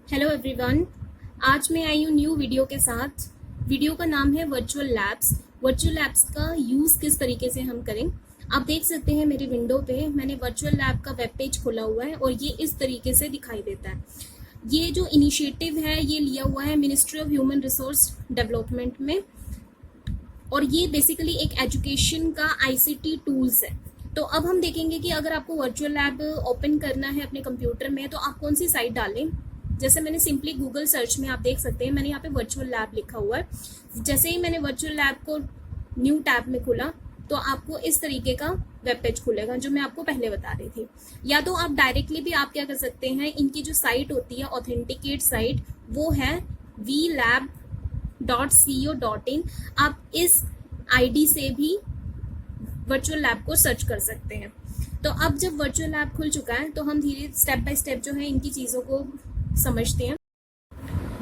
Hello everyone. आज मैं आई हूँ न्यू वीडियो के साथ। वीडियो का नाम है वर्चुअल लैब्स। वर्चुअल लैब्स का यूज़ किस तरीके से हम करें। आप देख सकते हैं मेरी विंडो पे मैंने वर्चुअल लैब का वेब पेज खोला हुआ है और ये इस तरीके से दिखाई देता है। ये जो इनिशिएटिव है ये लिया हुआ है ministry of human resource development में और ये बेसिकली एक एजुकेशन का आईसीटी टूल्स है। तो अब हम देखेंगे कि अगर आपको वर्चुअल लैब ओपन करना है अपने कंप्यूटर में तो आप कौन सी साइट डालें। जैसे मैंने सिंपली गूगल सर्च में आप देख सकते हैं मैंने यहाँ पे वर्चुअल लैब लिखा हुआ है। जैसे ही मैंने वर्चुअल लैब को न्यू टैब में खोला तो आपको इस तरीके का वेब पेज खुलेगा जो मैं आपको पहले बता रही थी। या तो आप डायरेक्टली भी आप क्या कर सकते हैं, इनकी जो साइट होती है ऑथेंटिकेट साइट वो है vlab.co.in। आप इस आईडी से भी वर्चुअल लैब को सर्च कर सकते हैं। तो अब जब वर्चुअल लैब खुल चुका है तो हम धीरे स्टेप बाय स्टेप जो है इनकी चीज़ों को समझते हैं।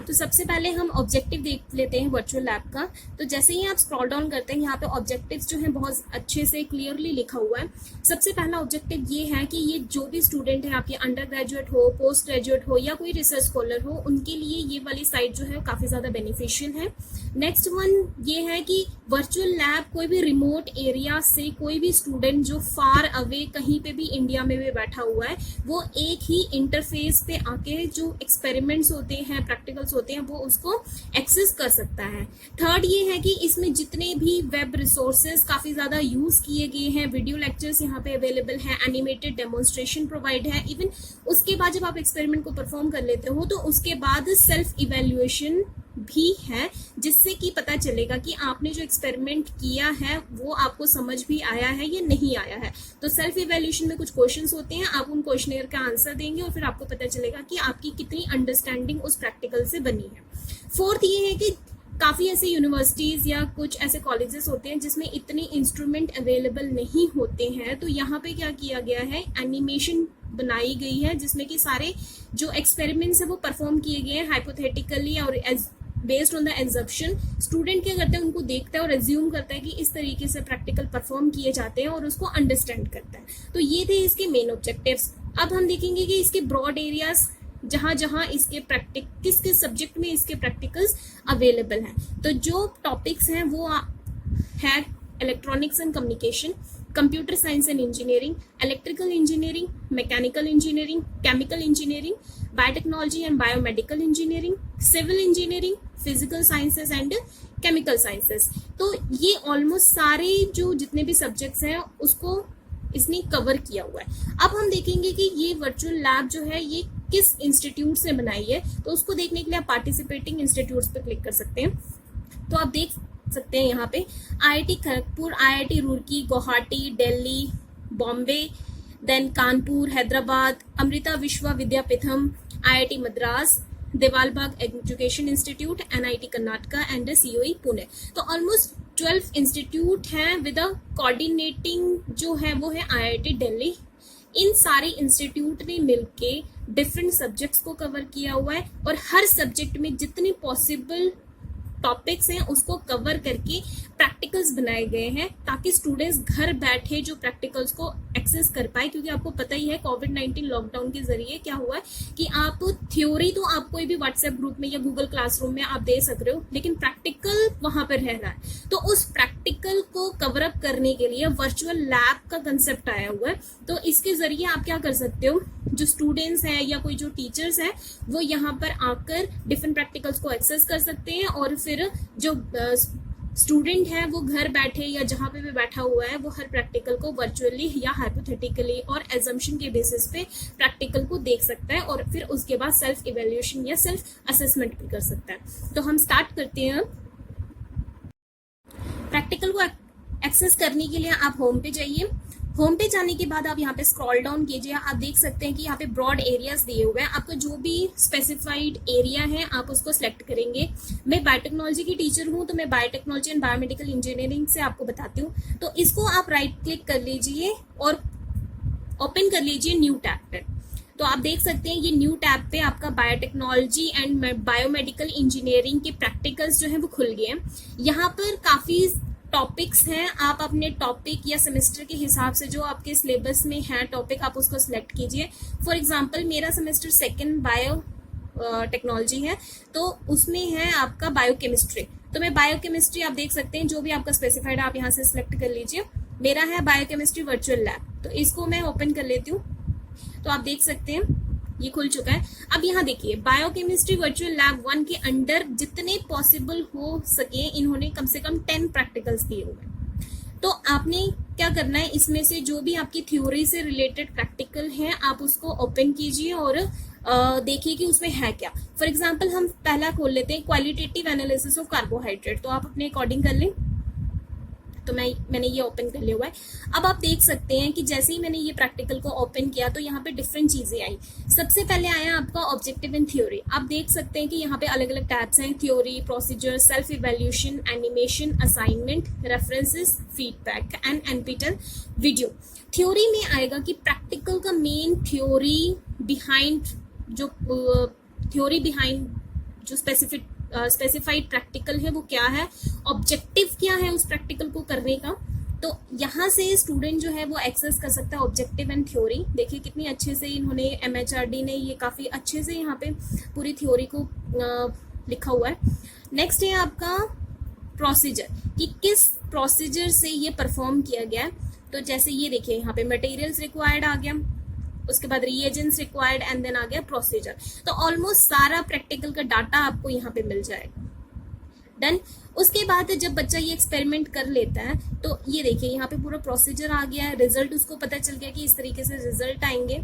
तो सबसे पहले हम ऑब्जेक्टिव देख लेते हैं वर्चुअल लैब का। तो जैसे ही आप स्क्रॉल डाउन करते हैं यहाँ पे ऑब्जेक्टिव्स जो है बहुत अच्छे से क्लियरली लिखा हुआ है। सबसे पहला ऑब्जेक्टिव ये है कि ये जो भी स्टूडेंट है आपके अंडर ग्रेजुएट हो, पोस्ट ग्रेजुएट हो या कोई रिसर्च स्कॉलर हो, उनके लिए ये वाली साइट जो है काफ़ी ज़्यादा बेनिफिशियल है। नेक्स्ट वन ये है कि वर्चुअल लैब कोई भी रिमोट एरिया से कोई भी स्टूडेंट जो फार अवे कहीं पे भी इंडिया में भी बैठा हुआ है वो एक ही इंटरफेस पे आके जो एक्सपेरिमेंट्स होते हैं, प्रैक्टिकल्स होते हैं, वो उसको एक्सेस कर सकता है। थर्ड ये है कि इसमें जितने भी वेब रिसोर्सेज काफ़ी ज़्यादा यूज़ किए गए हैं, वीडियो लेक्चर्स यहाँ पे अवेलेबल है, एनिमेटेड डेमोन्स्ट्रेशन प्रोवाइड है। इवन उसके बाद जब आप एक्सपेरिमेंट को परफॉर्म कर लेते हो तो उसके बाद सेल्फ इवेल्युएशन भी है जिससे कि पता चलेगा कि आपने जो एक्सपेरिमेंट किया है वो आपको समझ भी आया है या नहीं आया है। तो सेल्फ इवैल्यूएशन में कुछ क्वेश्चंस होते हैं, आप उन क्वेश्चनेयर का आंसर देंगे और फिर आपको पता चलेगा कि आपकी कितनी अंडरस्टैंडिंग उस प्रैक्टिकल से बनी है। फोर्थ ये है कि काफ़ी ऐसे यूनिवर्सिटीज़ या कुछ ऐसे कॉलेजेस होते हैं जिसमें इतने इंस्ट्रूमेंट अवेलेबल नहीं होते हैं। तो यहाँ पे क्या किया गया है, एनिमेशन बनाई गई है जिसमें कि सारे जो एक्सपेरिमेंट्स है वो परफॉर्म किए गए हैं हाइपोथेटिकली और based on the exemption. Student क्या करता है, उनको देखता है और एज्यूम करता है कि इस तरीके से प्रैक्टिकल परफॉर्म किए जाते हैं और उसको अंडरस्टैंड करता है। तो ये थे इसके मेन ऑब्जेक्टिव्स। अब हम देखेंगे कि इसके ब्रॉड एरियाज जहां जहां इसके किस किस सब्जेक्ट में इसके प्रैक्टिकल्स अवेलेबल हैं। तो जो टॉपिक्स हैं वो है electronics and communication, computer science and engineering, electrical engineering, mechanical engineering, chemical engineering, biotechnology and biomedical engineering, civil engineering, physical sciences and chemical sciences. तो ये ऑलमोस्ट सारे जो जितने भी सब्जेक्ट्स हैं उसको इसने कवर किया हुआ है। अब हम देखेंगे कि ये वर्चुअल लैब जो है ये किस इंस्टीट्यूट से बनाई है। तो उसको देखने के लिए आप पार्टिसिपेटिंग इंस्टीट्यूट्स पर क्लिक कर सकते हैं। तो आप देख सकते हैं यहाँ पे IIT Kharagpur, IIT Roorkee, Guwahati, Delhi, Bombay, then Kanpur, Hyderabad, Amrita Vishwa Vidyapeetham, IIT Madras, Dayalbagh education institute, NIT Karnataka and COE Pune. तो ऑलमोस्ट 12 इंस्टीट्यूट हैं विद अ कोऑर्डिनेटिंग जो है वो है आईआईटी दिल्ली। इन सारे इंस्टीट्यूट ने मिलके डिफरेंट सब्जेक्ट्स को कवर किया हुआ है और हर सब्जेक्ट में जितने पॉसिबल टॉपिक्स हैं उसको कवर करके प्रैक्टिकल्स बनाए गए हैं ताकि स्टूडेंट्स घर बैठे जो प्रैक्टिकल्स को एक्सेस कर पाए। क्योंकि आपको पता ही है कोविड-19 लॉकडाउन के जरिए क्या हुआ है कि आप थ्योरी तो आप कोई भी व्हाट्सएप ग्रुप में या गूगल क्लासरूम में आप दे सक रहे हो, लेकिन प्रैक्टिकल वहां पर रह रहा है। तो उस प्रैक्टिकल को कवर अप करने के लिए वर्चुअल लैब का कंसेप्ट आया हुआ है। तो इसके जरिए आप क्या कर सकते हो, जो स्टूडेंट्स हैं या कोई जो टीचर्स हैं वो यहाँ पर आकर डिफरेंट प्रैक्टिकल्स को एक्सेस कर सकते हैं और फिर जो स्टूडेंट है वो घर बैठे या जहाँ पे भी बैठा हुआ है वो हर प्रैक्टिकल को वर्चुअली या हाइपोथेटिकली और एजम्पशन के बेसिस पे प्रैक्टिकल को देख सकता है और फिर उसके बाद सेल्फ इवेल्युएशन या सेल्फ असेसमेंट भी कर सकता है। तो हम स्टार्ट करते हैं। प्रैक्टिकल को एक्सेस करने के लिए आप होम पे जाइए। होम पे जाने के बाद आप यहाँ पे स्क्रॉल डाउन कीजिए। आप देख सकते हैं कि यहाँ पे ब्रॉड एरियाज दिए हुए हैं। आपको जो भी स्पेसिफाइड एरिया है आप उसको सिलेक्ट करेंगे। मैं बायोटेक्नोलॉजी की टीचर हूँ तो मैं बायोटेक्नोलॉजी एंड बायोमेडिकल इंजीनियरिंग से आपको बताती हूँ। तो इसको आप राइट क्लिक कर लीजिए और ओपन कर लीजिए न्यू टैब पे। तो आप देख सकते हैं ये न्यू टैब पे आपका बायोटेक्नोलॉजी एंड बायोमेडिकल इंजीनियरिंग के प्रैक्टिकल्स जो है वो खुल गए हैं। यहाँ पर काफी टॉपिक्स हैं, आप अपने टॉपिक या सेमेस्टर के हिसाब से जो आपके सिलेबस में है टॉपिक आप उसको सिलेक्ट कीजिए। फॉर एग्जांपल मेरा सेमेस्टर सेकंड बायो टेक्नोलॉजी है, तो उसमें है आपका बायोकेमिस्ट्री। तो मैं बायोकेमिस्ट्री, आप देख सकते हैं जो भी आपका स्पेसिफाइड है आप यहाँ से सिलेक्ट कर लीजिए। मेरा है बायोकेमिस्ट्री वर्चुअल लैब, तो इसको मैं ओपन कर लेती हूँ। तो आप देख सकते हैं ये खुल चुका है। अब यहाँ देखिए बायोकेमिस्ट्री वर्चुअल लैब 1 के अंडर जितने पॉसिबल हो सके इन्होंने कम से कम 10 प्रैक्टिकल्स दिए हुए हैं। तो आपने क्या करना है, इसमें से जो भी आपकी थ्योरी से रिलेटेड प्रैक्टिकल है आप उसको ओपन कीजिए और देखिए कि उसमें है क्या। फॉर एग्जाम्पल हम पहला खोल लेते हैं क्वालिटेटिव एनालिसिस ऑफ कार्बोहाइड्रेट, तो आप अपने अकॉर्डिंग कर लें। तो मैंने ये ओपन कर लिया हुआ है। अब आप देख सकते हैं कि जैसे ही मैंने ये प्रैक्टिकल को ओपन किया तो यहाँ पे डिफरेंट चीजें आई। सबसे पहले आया आपका ऑब्जेक्टिव एंड थ्योरी। आप देख सकते हैं कि यहाँ पे अलग अलग टैब्स हैं, theory, procedure, self evaluation, animation, assignment, references, feedback and NPTEL video. Theory में आएगा कि प्रैक्टिकल का मेन थ्योरी बिहाइंड जो स्पेसिफाइड प्रैक्टिकल है वो क्या है, ऑब्जेक्टिव क्या है उस प्रैक्टिकल को करने का। तो यहाँ से स्टूडेंट जो है वो एक्सेस कर सकता है ऑब्जेक्टिव एंड थ्योरी। देखिए कितनी अच्छे से इन्होंने MHRD ने ये काफी अच्छे से यहाँ पे पूरी थ्योरी को लिखा हुआ है। नेक्स्ट है आपका प्रोसीजर, कि किस प्रोसीजर से ये परफॉर्म किया गया है। तो जैसे ये देखिए यहाँ पे मटेरियल्स रिक्वायर्ड आ गया, उसके बाद रिएजेंट्स रिक्वायर्ड एंड देन आ गया प्रोसीजर। तो ऑलमोस्ट सारा प्रैक्टिकल का डाटा आपको यहाँ पे मिल जाएगा। डन। उसके बाद जब बच्चा ये एक्सपेरिमेंट कर लेता है तो ये देखिए यहाँ पे पूरा प्रोसीजर आ गया है, रिजल्ट उसको पता चल गया कि इस तरीके से रिजल्ट आएंगे।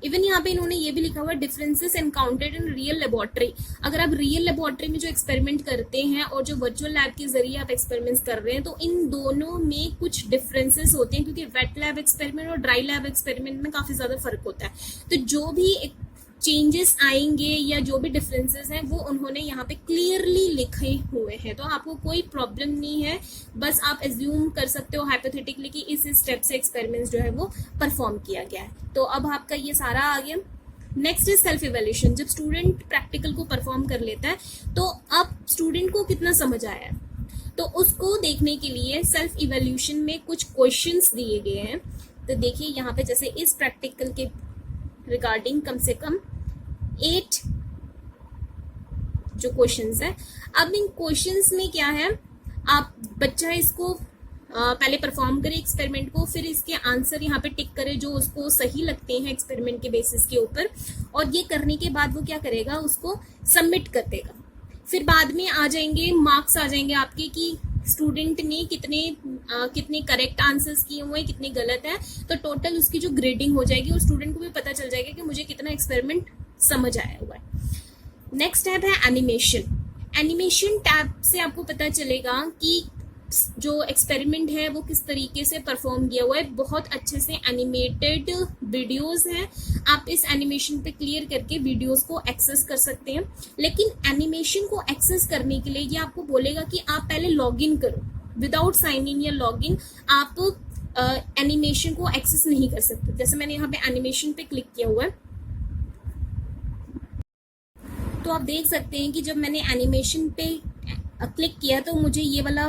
इवन यहाँ पे इन्होंने ये भी लिखा हुआ differences encountered in real laboratory. अगर आप रियल लेबोरेटरी में जो एक्सपेरिमेंट करते हैं और जो वर्चुअल लैब के जरिए आप एक्सपेरिमेंट्स कर रहे हैं तो इन दोनों में कुछ डिफरेंसेस होते हैं, क्योंकि वेट लैब एक्सपेरिमेंट और ड्राई लैब एक्सपेरिमेंट में काफी ज्यादा फर्क होता है। तो जो भी चेंजेस आएंगे या जो भी डिफरेंसेस हैं वो उन्होंने यहाँ पे क्लियरली लिखे हुए हैं, तो आपको कोई प्रॉब्लम नहीं है। बस आप एज्यूम कर सकते हो हाइपोथेटिकली कि इस स्टेप से एक्सपेरिमेंट्स जो है वो परफॉर्म किया गया है। तो अब आपका ये सारा आ गया। Next is self evaluation. जब स्टूडेंट प्रैक्टिकल को परफॉर्म कर लेता है तो अब स्टूडेंट को कितना समझ आया है, तो उसको देखने के लिए सेल्फ इवेल्यूशन में कुछ क्वेश्चंस दिए गए हैं। तो देखिए यहाँ पे जैसे इस प्रैक्टिकल के रिगार्डिंग कम से कम 8 जो क्वेश्चंस है। अब इन क्वेश्चंस में क्या है, आप बच्चा इसको पहले परफॉर्म करे एक्सपेरिमेंट को, फिर इसके आंसर यहाँ पे टिक करे जो उसको सही लगते हैं एक्सपेरिमेंट के बेसिस के ऊपर, और ये करने के बाद वो क्या करेगा, उसको सबमिट कर देगा। फिर बाद में आ जाएंगे मार्क्स आ जाएंगे आपके कि स्टूडेंट ने कितने करेक्ट आंसर्स किए हुए हैं, कितने गलत है। तो टोटल उसकी जो ग्रेडिंग हो जाएगी और स्टूडेंट को भी पता चल जाएगा कि मुझे कितना एक्सपेरिमेंट समझ आया हुआ है। नेक्स्ट टैब है एनिमेशन। एनिमेशन टैब से आपको पता चलेगा कि जो एक्सपेरिमेंट है वो किस तरीके से परफॉर्म किया हुआ है। बहुत अच्छे से एनिमेटेड वीडियोस हैं, आप इस एनिमेशन पे क्लियर करके वीडियोस को एक्सेस कर सकते हैं। लेकिन एनिमेशन को एक्सेस करने के लिए ये आपको बोलेगा कि आप पहले लॉग इन करो। विदाउट साइन इन या लॉग इन आप एनिमेशन को एक्सेस नहीं कर सकते। जैसे मैंने यहाँ पे एनिमेशन पे क्लिक किया हुआ है तो आप देख सकते हैं कि जब मैंने एनिमेशन पे क्लिक किया तो मुझे ये वाला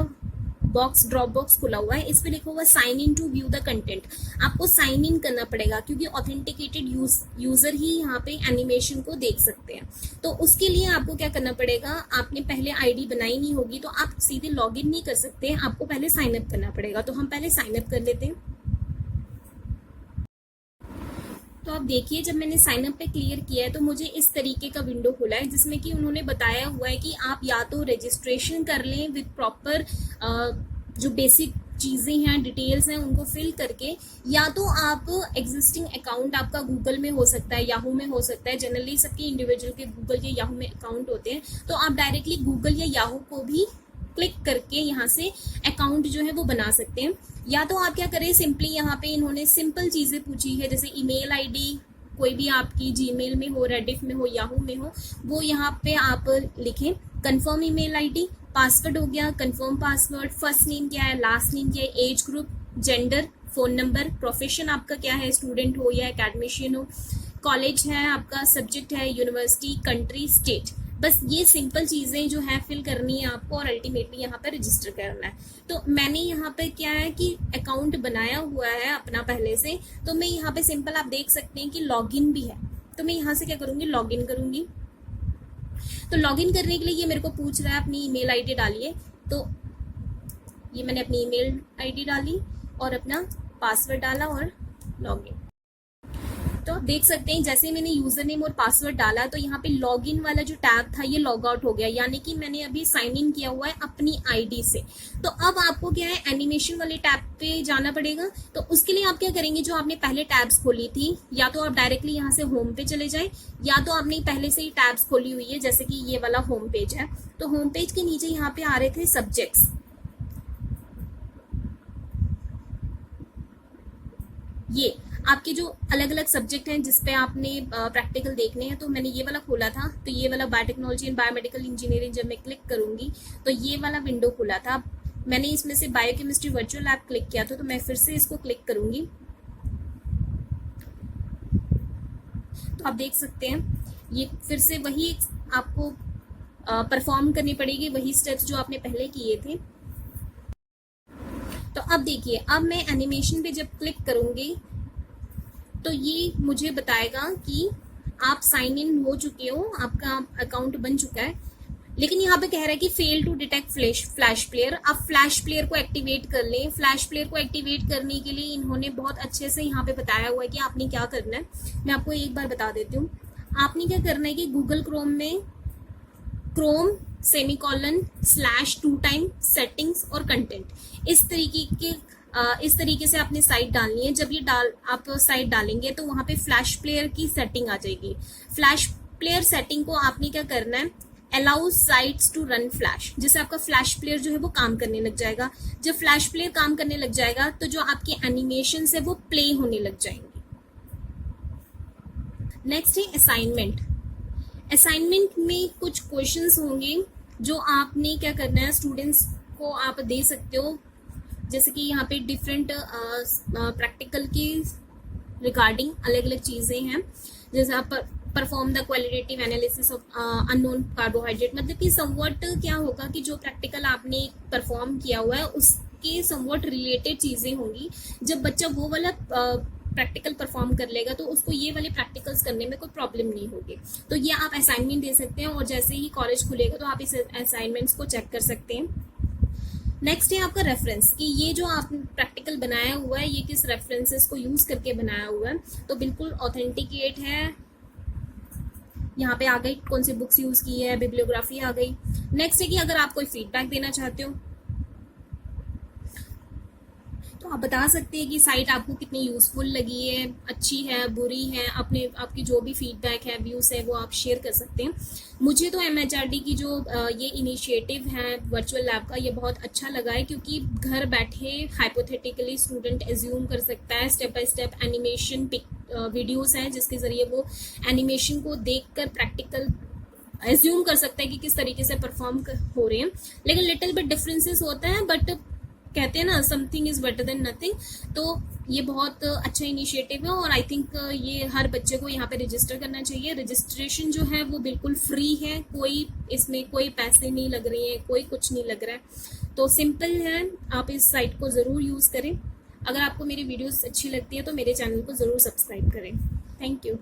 बॉक्स, ड्रॉप बॉक्स खुला हुआ है। इस पे लिखा हुआ sign in to view the content. आपको साइन इन करना पड़ेगा क्योंकि ऑथेंटिकेटेड यूजर ही यहाँ पे एनिमेशन को देख सकते हैं। तो उसके लिए आपको क्या करना पड़ेगा, आपने पहले आईडी बनाई नहीं होगी तो आप सीधे लॉग इन नहीं कर सकते, आपको पहले साइन अप करना पड़ेगा। तो हम पहले साइन अप कर लेते हैं। तो आप देखिए जब मैंने साइन अप पे क्लियर किया है तो मुझे इस तरीके का विंडो खुला है जिसमें कि उन्होंने बताया हुआ है कि आप या तो रजिस्ट्रेशन कर लें विद प्रॉपर जो बेसिक चीज़ें हैं, डिटेल्स हैं, उनको फिल करके, या तो आप एग्जिस्टिंग अकाउंट आपका गूगल में हो सकता है, याहू में हो सकता है। जनरली सबके इंडिविजुअल के गूगल या याहू में अकाउंट होते हैं, तो आप डायरेक्टली गूगल या याहू को भी क्लिक करके यहाँ से अकाउंट जो है वो बना सकते हैं। या तो आप क्या करें, सिंपली यहाँ पे इन्होंने सिंपल चीजें पूछी है, जैसे ईमेल आईडी कोई भी आपकी जीमेल में हो, रेडिफ में हो, याहू में हो, वो यहाँ पे आप लिखें। कंफर्म ईमेल आईडी, पासवर्ड हो गया, कंफर्म पासवर्ड, फर्स्ट नेम क्या है, लास्ट नेम क्या है, age group, gender, phone number, profession आपका क्या है, स्टूडेंट हो या एकेडमिशियन हो, कॉलेज है आपका, सब्जेक्ट है यूनिवर्सिटी, कंट्री, स्टेट। बस ये सिंपल चीजें जो है फिल करनी है आपको और अल्टीमेटली यहाँ पर रजिस्टर करना है। तो मैंने यहाँ पे क्या है कि अकाउंट बनाया हुआ है अपना पहले से, तो मैं यहाँ पे सिंपल आप देख सकते हैं कि लॉगिन भी है। तो मैं यहाँ से क्या करूँगी, लॉगिन करूँगी। तो लॉगिन करने के लिए ये मेरे को पूछ रहा है अपनी ईमेल आईडी डालिए, तो ये मैंने अपनी ईमेल आईडी डाली और अपना पासवर्ड डाला और लॉगिन। तो आप देख सकते हैं जैसे मैंने यूजर नेम और पासवर्ड डाला तो यहाँ पे लॉगिन वाला जो टैब था ये लॉग आउट हो गया, यानी कि मैंने अभी साइन इन किया हुआ है अपनी आईडी से। तो अब आपको क्या है, एनिमेशन वाले टैब पे जाना पड़ेगा। तो उसके लिए आप क्या करेंगे, जो आपने पहले टैब्स खोली थी, या तो आप डायरेक्टली यहाँ से होम पे चले जाए, या तो आपने पहले से ही टैब्स खोली हुई है, जैसे कि ये वाला होम पेज है। तो होम पेज के नीचे यहाँ पे आ रहे थे सब्जेक्ट्स, ये आपके जो अलग अलग सब्जेक्ट हैं जिसपे आपने प्रैक्टिकल देखने हैं। तो मैंने ये वाला खोला था, तो ये वाला बायोटेक्नोलॉजी एंड बायोमेडिकल इंजीनियरिंग जब मैं क्लिक करूंगी तो ये वाला विंडो खुला था। मैंने इसमें से बायोकेमिस्ट्री वर्चुअल लैब क्लिक किया था, तो मैं फिर से इसको क्लिक करूंगी। तो आप देख सकते हैं ये फिर से वही आपको परफॉर्म करनी पड़ेगी, वही स्टेप्स जो आपने पहले किए थे। तो अब देखिए, अब मैं एनिमेशन पे जब क्लिक करूंगी तो ये मुझे बताएगा कि आप साइन इन हो चुके हो, आपका अकाउंट बन चुका है। लेकिन यहाँ पे कह रहा है कि fail to detect flash player. आप फ्लैश प्लेयर को एक्टिवेट कर लें। फ्लैश प्लेयर को एक्टिवेट करने के लिए इन्होंने बहुत अच्छे से यहाँ पे बताया हुआ है कि आपने क्या करना है। मैं आपको एक बार बता देती हूँ। आपने क्या करना है कि गूगल क्रोम में क्रोम /2 सेटिंग्स और कंटेंट, इस तरीके से आपने साइट डालनी है। जब ये आप साइट डालेंगे तो वहां पे फ्लैश प्लेयर की सेटिंग आ जाएगी। फ्लैश प्लेयर सेटिंग को आपने क्या करना है, allow sites to run flash, जिससे आपका फ्लैश प्लेयर जो है वो काम करने लग जाएगा। जब फ्लैश प्लेयर काम करने लग जाएगा तो जो आपकी एनिमेशन है वो प्ले होने लग जाएंगे। नेक्स्ट है असाइनमेंट। असाइनमेंट में कुछ क्वेश्चंस होंगे जो आपने क्या करना है, स्टूडेंट्स को आप दे सकते हो। जैसे कि यहाँ पे डिफरेंट प्रैक्टिकल की रिगार्डिंग अलग अलग चीजें हैं। जैसे आप perform the qualitative analysis of unknown carbohydrate, मतलब कि समवट क्या होगा कि जो प्रैक्टिकल आपने परफॉर्म किया हुआ है उसके समवट रिलेटेड चीजें होंगी। जब बच्चा वो वाला प्रैक्टिकल परफॉर्म कर लेगा तो उसको ये वाले प्रैक्टिकल्स करने में कोई प्रॉब्लम नहीं होगी। तो ये आप असाइनमेंट दे सकते हैं और जैसे ही कॉलेज खुलेगा तो आप इस असाइनमेंट्स को चेक कर सकते हैं। नेक्स्ट है आपका रेफरेंस, कि ये जो आपने प्रैक्टिकल बनाया हुआ है ये किस रेफरेंसेस को यूज करके बनाया हुआ है। तो बिल्कुल ऑथेंटिकेट है। यहाँ पे आ गई कौन सी बुक्स यूज की है, बिब्लियोग्राफी आ गई। नेक्स्ट है कि अगर आप कोई फीडबैक देना चाहते हो तो आप बता सकते हैं कि साइट आपको कितनी यूजफुल लगी है, अच्छी है, बुरी है। आपकी जो भी फीडबैक है, व्यूज है, वो आप शेयर कर सकते हैं। मुझे तो MHRD की जो ये इनिशिएटिव है वर्चुअल लैब का, ये बहुत अच्छा लगा है, क्योंकि घर बैठे हाइपोथेटिकली स्टूडेंट एज्यूम कर सकता है। Step by step animation videos हैं जिसके जरिए वो एनिमेशन को देखकर प्रैक्टिकल एज्यूम कर सकता है कि किस तरीके से परफॉर्म हो रहे हैं। लेकिन लिटिल बिट डिफरेंसेस होता है, बट कहते हैं ना, something is better than nothing. तो ये बहुत अच्छा इनिशिएटिव है और आई थिंक ये हर बच्चे को यहाँ पे रजिस्टर करना चाहिए। रजिस्ट्रेशन जो है वो बिल्कुल फ्री है, कोई इसमें कोई पैसे नहीं लग रहे हैं, कोई कुछ नहीं लग रहा है। तो सिंपल है, आप इस साइट को ज़रूर यूज़ करें। अगर आपको मेरी वीडियोस अच्छी लगती है तो मेरे चैनल को ज़रूर सब्सक्राइब करें। Thank you.